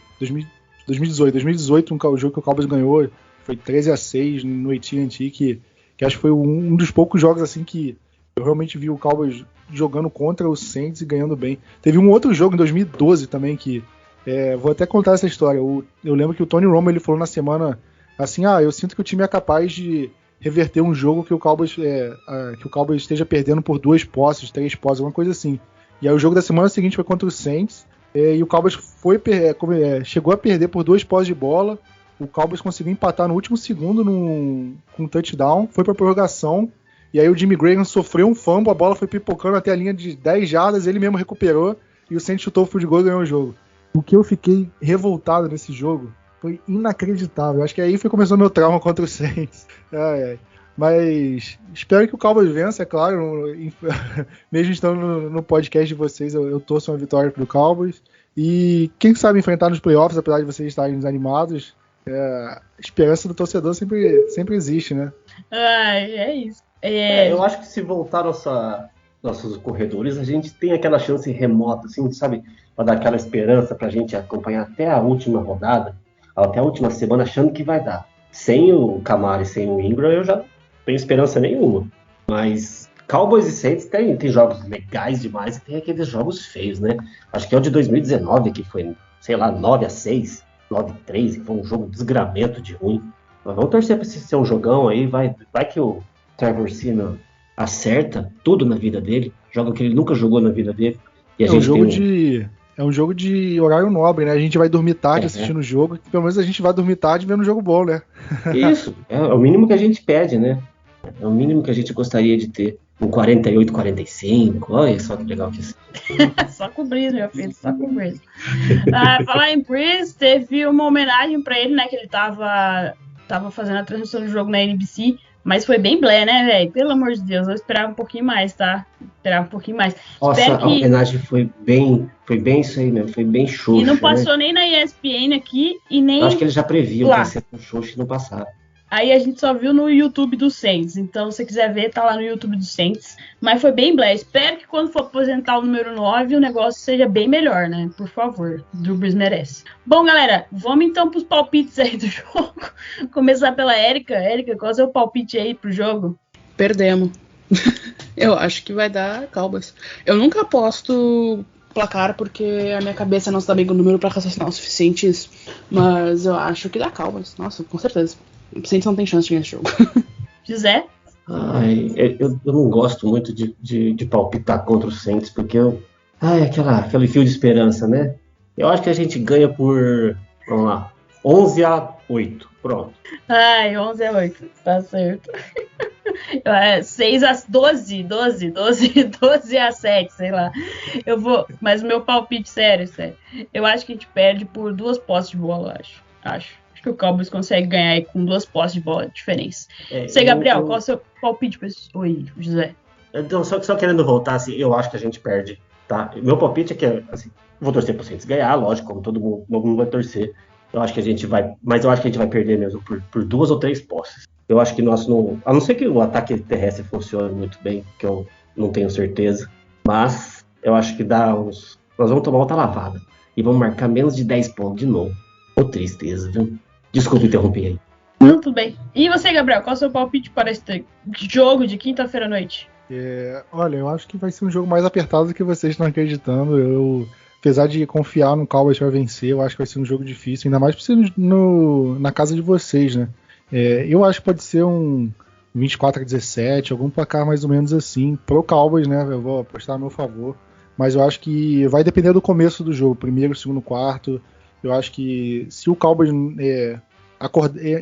2018 um jogo que o Cowboys ganhou foi 13-6 no AT&T, que acho que foi um dos poucos jogos assim que eu realmente vi o Cowboys jogando contra o Saints e ganhando bem. Teve um outro jogo em 2012 também que vou até contar essa história. Eu lembro que o Tony Romo ele falou na semana assim, eu sinto que o time é capaz de reverter um jogo que o Cowboys esteja perdendo por 2 posses, 3 posses, alguma coisa assim. E aí o jogo da semana seguinte foi contra o Saints, e o Cowboys chegou a perder por 2 posses de bola. O Cowboys conseguiu empatar no último segundo com um touchdown, foi pra prorrogação, e aí o Jimmy Graham sofreu um fumble, a bola foi pipocando até a linha de 10 jardas, ele mesmo recuperou, e o Saints chutou o field goal e ganhou o jogo. O que eu fiquei revoltado nesse jogo foi inacreditável. Acho que aí começou meu trauma contra o Saints. Mas espero que o Cowboys vença, é claro. Mesmo estando no podcast de vocês, eu torço uma vitória pro Cowboys. E quem sabe enfrentar nos playoffs, apesar de vocês estarem desanimados, a esperança do torcedor sempre existe, né? É isso. Eu acho que se voltar nossos corredores, a gente tem aquela chance remota, assim, sabe? Para dar aquela esperança pra gente acompanhar até a última rodada, até a última semana, achando que vai dar. Sem o Kamara e sem o Ingram, eu já tenho esperança nenhuma. Mas Cowboys e Saints tem jogos legais demais e tem aqueles jogos feios, né? Acho que é o de 2019, que foi, sei lá, 9-6, 9-3, que foi um jogo desgramento de ruim. Mas vamos torcer para esse ser um jogão aí, vai que o Trevor Siemian acerta tudo na vida dele, joga o que ele nunca jogou na vida dele. E a gente É um jogo de horário nobre, né? A gente vai dormir tarde assistindo o jogo, pelo menos a gente vai dormir tarde vendo um jogo bom, né? Isso, é o mínimo que a gente pede, né? É o mínimo que a gente gostaria de ter. Um 48-45, olha só que legal que isso. Só com o Breeze, meu filho, só com o Breeze. Falar em Breeze, teve uma homenagem pra ele, né? Que ele tava fazendo a transmissão do jogo na NBC, mas foi bem blé, né, velho? Pelo amor de Deus, eu esperava um pouquinho mais, tá? Nossa, a homenagem foi bem isso aí mesmo, foi bem xoxo. E não passou, né? Nem na ESPN aqui e nem. Eu acho que eles já previam que ia ser com xoxo e não passaram. Aí a gente só viu no YouTube do Saints. Então, se você quiser ver, tá lá no YouTube do Saints. Mas foi bem blé. Espero que quando for aposentar o número 9, o negócio seja bem melhor, né? Por favor. Drew Brees merece. Bom, galera, vamos então pros palpites aí do jogo. Começar pela Érica. Érica, qual é o seu palpite aí pro jogo? Perdemos. Eu acho que vai dar Cowboys. Eu nunca aposto placar porque a minha cabeça não está bem com o número para raciocinar o suficiente isso. Mas eu acho que dá Cowboys. Nossa, com certeza. O Saints não tem chance de ganhar esse jogo. José? Ai, eu não gosto muito de palpitar contra o Saints, porque aquele fio de esperança, né? Eu acho que a gente ganha por, vamos lá, 11-8. Pronto. Ai, 11-8. Tá certo. 12-7, sei lá. Eu vou. Mas o meu palpite, sério. Eu acho que a gente perde por 2 posses de bola, eu acho. Acho que o Cowboys consegue ganhar aí com 2 posses de bola de diferença. Você, Gabriel, qual é o seu palpite pra isso? Oi, José. Então, só querendo voltar, assim, eu acho que a gente perde, tá? Meu palpite é que, assim, vou torcer pro Saints ganhar, lógico, como todo mundo vai torcer. Eu acho que a gente vai, mas eu acho que a gente vai perder mesmo por 2 ou 3 posses. Eu acho que nós não, a não ser que o ataque terrestre funcione muito bem, que eu não tenho certeza, mas eu acho que nós vamos tomar outra lavada e vamos marcar menos de 10 pontos de novo. Ô, tristeza, viu? Desculpa interromper aí. Não, tudo bem. E você, Gabriel, qual é o seu palpite para este jogo de quinta-feira à noite? Olha, eu acho que vai ser um jogo mais apertado do que vocês estão acreditando. Apesar de confiar no Cowboys para vencer, eu acho que vai ser um jogo difícil, ainda mais por ser na casa de vocês, né? Eu acho que pode ser um 24-17, algum placar mais ou menos assim, pro Cowboys, né? Eu vou apostar a meu favor. Mas eu acho que vai depender do começo do jogo, primeiro, segundo, quarto. Eu acho que se o Cowboys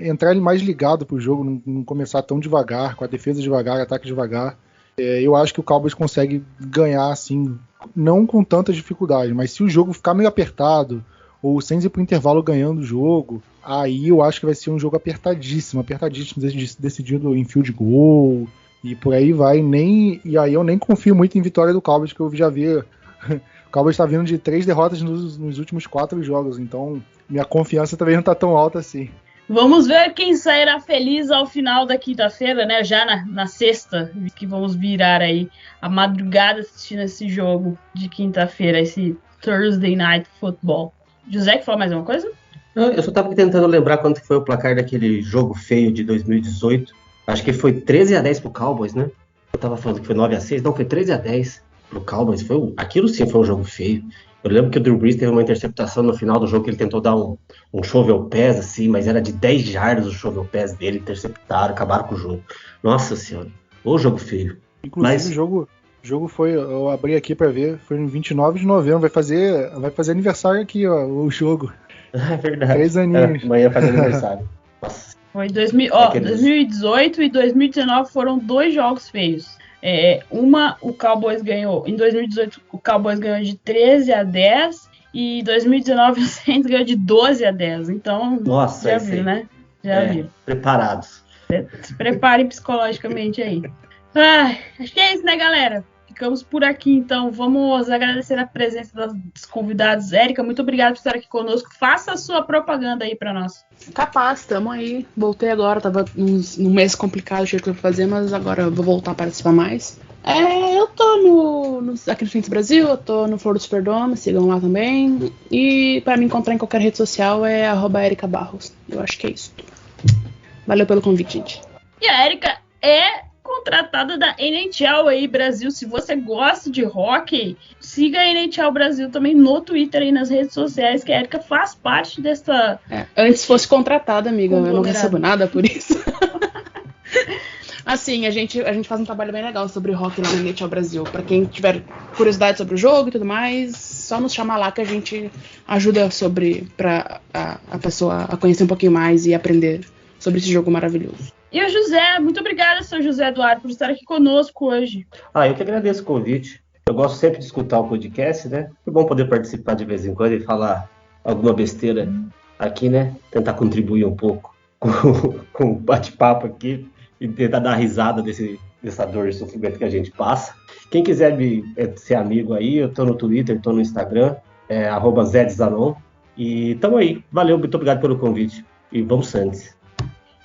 entrar mais ligado pro jogo, não começar tão devagar, com a defesa devagar, ataque devagar, eu acho que o Cowboys consegue ganhar, assim, não com tanta dificuldade, mas se o jogo ficar meio apertado, ou sem ir pro intervalo ganhando o jogo, aí eu acho que vai ser um jogo apertadíssimo, decidido em field goal, e por aí vai, e aí eu nem confio muito em vitória do Cowboys, que eu já vi, o Cowboys está vindo de 3 derrotas nos últimos 4 jogos, então minha confiança também não está tão alta assim. Vamos ver quem sairá feliz ao final da quinta-feira, né? Já na sexta, que vamos virar aí a madrugada assistindo esse jogo de quinta-feira, esse Thursday Night Football. José, que falou mais uma coisa? Não, eu só estava tentando lembrar quanto foi o placar daquele jogo feio de 2018. Acho que foi 13-10 pro Cowboys, né? Eu tava falando que foi 9-6, não, foi 13-10 pro Cowboys. Aquilo sim foi um jogo feio. Eu lembro que o Drew Brees teve uma interceptação no final do jogo que ele tentou dar um shovel pass, assim, mas era de 10 jardas o shovel pass dele, interceptaram, acabaram com o jogo. Nossa senhora, o jogo feio. Inclusive o jogo foi, eu abri aqui pra ver, foi no 29 de novembro, vai fazer aniversário aqui, ó, o jogo. É verdade. 3 aninhos. Amanhã fazer aniversário. Nossa. Foi 2018 e 2019 foram 2 jogos feios. O Cowboys ganhou, em 2018 o Cowboys ganhou de 13-10 e em 2019 o Saints ganhou de 12-10, então nossa, já viu, né? Já viu. Preparados. Se preparem psicologicamente aí. Acho que é isso, né, galera? Ficamos por aqui, então. Vamos agradecer a presença dos convidados. Érica, muito obrigada por estar aqui conosco. Faça a sua propaganda aí pra nós. Capaz, tamo aí. Voltei agora, tava num mês complicado, cheio de coisa pra fazer, mas agora eu vou voltar a participar mais. Eu tô aqui no Saints Brasil, eu tô no Flor do Superdome, sigam lá também. E pra me encontrar em qualquer rede social é @ericabarros. Eu acho que é isso. Valeu pelo convite, gente. E a Érica é contratada da NHL aí, Brasil. Se você gosta de hockey, siga a NHL Brasil também no Twitter e nas redes sociais, que a Érica faz parte dessa... Antes fosse contratada, amiga, eu não recebo nada por isso. Assim, a gente faz um trabalho bem legal sobre hockey lá na NHL Brasil. Pra quem tiver curiosidade sobre o jogo e tudo mais, só nos chamar lá que a gente ajuda pra a pessoa a conhecer um pouquinho mais e aprender sobre esse jogo maravilhoso. E o José, muito obrigada, seu José Eduardo, por estar aqui conosco hoje. Eu que agradeço o convite. Eu gosto sempre de escutar o podcast, né? É bom poder participar de vez em quando e falar alguma besteira aqui, né? Tentar contribuir um pouco com o bate-papo aqui e tentar dar risada dessa dor e sofrimento que a gente passa. Quem quiser ser amigo aí, eu tô no Twitter, tô no Instagram, @ZedZanon. E tamo aí. Valeu, muito obrigado pelo convite. E vamos Santos.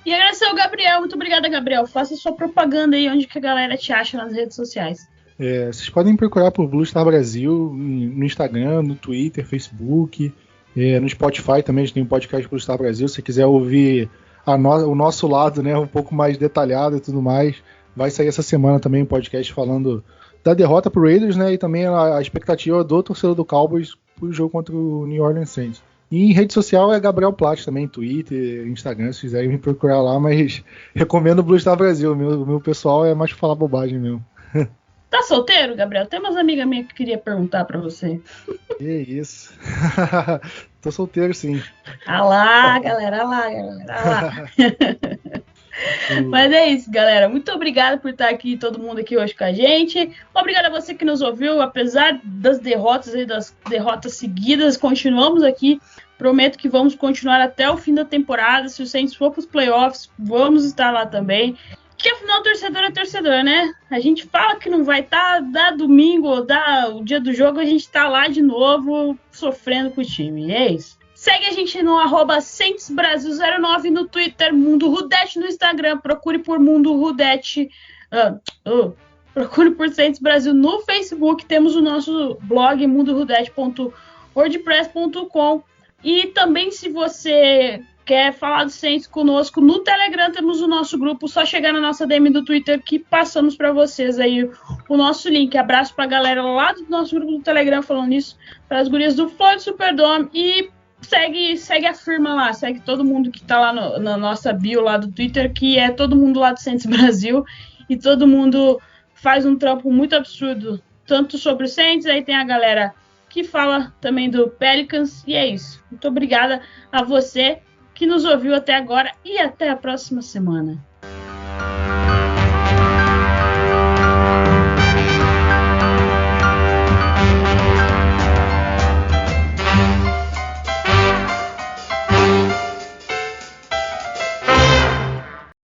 E agradecer ao Gabriel. Muito obrigada, Gabriel. Faça sua propaganda aí, onde que a galera te acha nas redes sociais. Vocês podem procurar por Blue Star Brasil no Instagram, no Twitter, Facebook, no Spotify também. A gente tem um podcast Blue Star Brasil. Se você quiser ouvir o nosso lado, né, um pouco mais detalhado e tudo mais, vai sair essa semana também um podcast falando da derrota pro Raiders, né, e também a expectativa do torcedor do Cowboys pro jogo contra o New Orleans Saints. E em rede social é Gabriel Platt também, Twitter, Instagram, se quiserem me procurar lá, mas recomendo o Blue Star Brasil. O meu pessoal é mais pra falar bobagem mesmo. Tá solteiro, Gabriel? Tem umas amigas minhas que queria perguntar pra você. Que isso. Tô solteiro, sim. Ah lá, galera. Mas é isso, galera. Muito obrigado por estar aqui, todo mundo aqui hoje com a gente. Obrigado a você que nos ouviu. Apesar das derrotas e das derrotas seguidas, continuamos aqui. Prometo que vamos continuar até o fim da temporada. Se o Saints for para os playoffs, vamos estar lá também. Que afinal, torcedor é torcedor, né? A gente fala que não vai estar, dá domingo ou dá o dia do jogo, a gente tá lá de novo, sofrendo com o time. É isso. Segue a gente no @SaintsBrasil09 no Twitter, Mundo Rudete no Instagram, procure por Mundo Rudete, procure por Saints Brasil no Facebook, temos o nosso blog mundorudete.wordpress.com e também se você quer falar do Saints conosco no Telegram, temos o nosso grupo, só chegar na nossa DM do Twitter que passamos para vocês aí o nosso link. Abraço pra galera lá do nosso grupo do Telegram falando isso, para as gurias do Floyd Superdome e segue a firma lá, segue todo mundo que tá lá na nossa bio lá do Twitter, que é todo mundo lá do Saints Brasil, e todo mundo faz um trampo muito absurdo, tanto sobre o Saints, aí tem a galera que fala também do Pelicans, e é isso. Muito obrigada a você que nos ouviu até agora, e até a próxima semana.